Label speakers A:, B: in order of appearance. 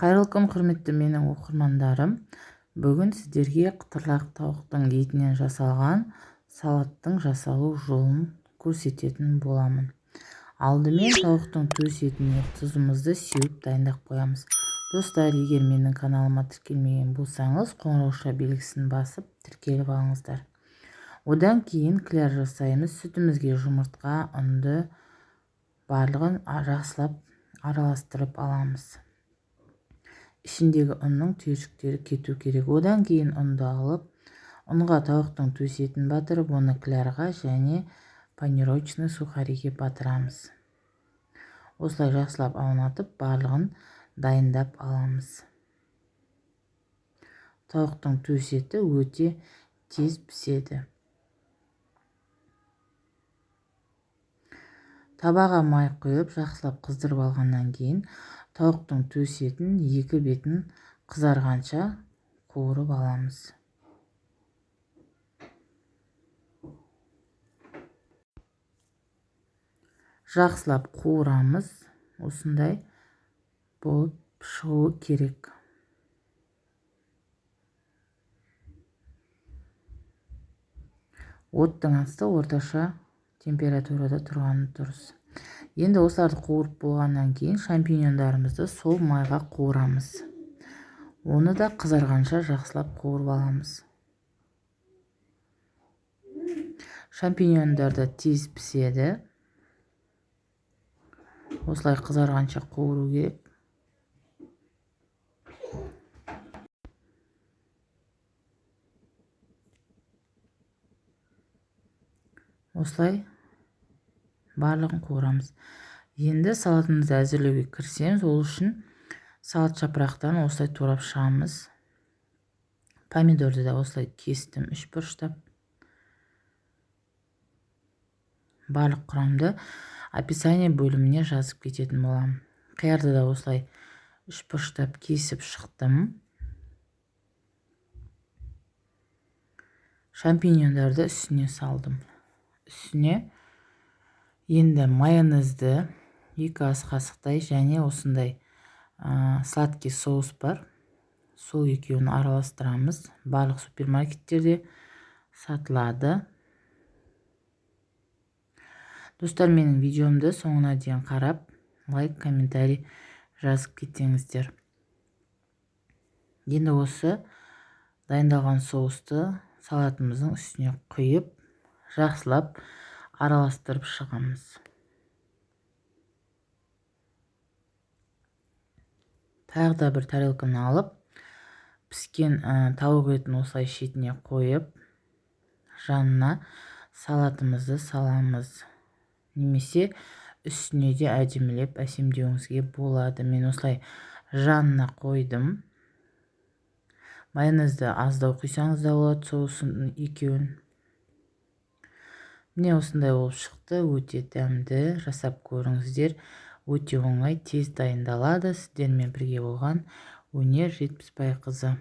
A: Қайырлы күн, құрметті менің оқырмандарым. Бүгін сіздерге қытырлақ тауықтың етінен жасалған салаттың жасалу жолын көрсететін боламын. Алдымен тауықтың төс етіне тұзымызды сеуіп дайындап қоямыз. Достар, егер менің каналыма тіркелмеген болсаңыз, қоңырауша белгісін басып тіркеліп алыңыздар. Одан кейін кляр жасаймыз. Сүтімізге жұмыртқа, ұнды барлығын жақсылап араластырып аламыз. Ішіндегі ұнның түйіршіктері кету керек. Одан кейін ұнды алып, ұнға тауықтың төс етін батырып, оны клярға және панировочный сухариге батырамыз. Осылай жақсылап аунатып, барлығын дайындап аламыз. Тауықтың төс еті өте тез піседі. Табаға май құйып, жақсылап қыздырып алғаннан кейін, тауықтың төс етін екі бетін қызарғанша қуырып аламыз. Жақсылап қуырамыз. Осындай болып шығуы керек. Оттың асты орташа температурада тұрғаны дұрыс. Енді осыларды қуырып болғаннан кейін шампиньондарымызды сол майға қуырамыз. Оны да қызарғанша жақсылап қуырып аламыз. Шампиньондар да тез піседі. Осылай қызарғанша қуыру керек. Осылай барлығын қуырамыз. Енді салатымызды әзірлеуге кірісеміз. Ол үшін салат жапырақтан осылай турап шығамыз. Помидорды да осылай кестім 3 бұрыштап. Барлық құрамды описание бөліміне жазып кететін боламын. Қиярды да осылай 3 бұрыштап кесіп шықтым. Шампиньондарды үстіне салдым. Үстіне енді майонезді 2 ас қасықтай және осындай сладкий соус бар. Сол екеуін араластырамыз. Барлық супермаркеттерде сатылады. Достар, менің видеомды соңына дейін қарап, лайк, комментарий жазып кетсеңіздер. Енді осы дайындалған соусты салатымыздың үстіне құйып, жақсылап араластырып шығамыз. Тағы да бір тарелканы алып, піскен тауық етін осылай шетіне қойып, жанына салатымызды саламыз. Немесе үстіне де әдемілеп әсемдеуіңізге болады. Мен осылай жанына қойдым. Майонезді аздау құйсаңыз да болады, соусын екеуін. Міне осындай болып шықты. Өте дәмді. Жасап көріңіздер. Өте оңай, тез дайындалады. Сіздермен бірге болған Өнер Жетпісбайқызы.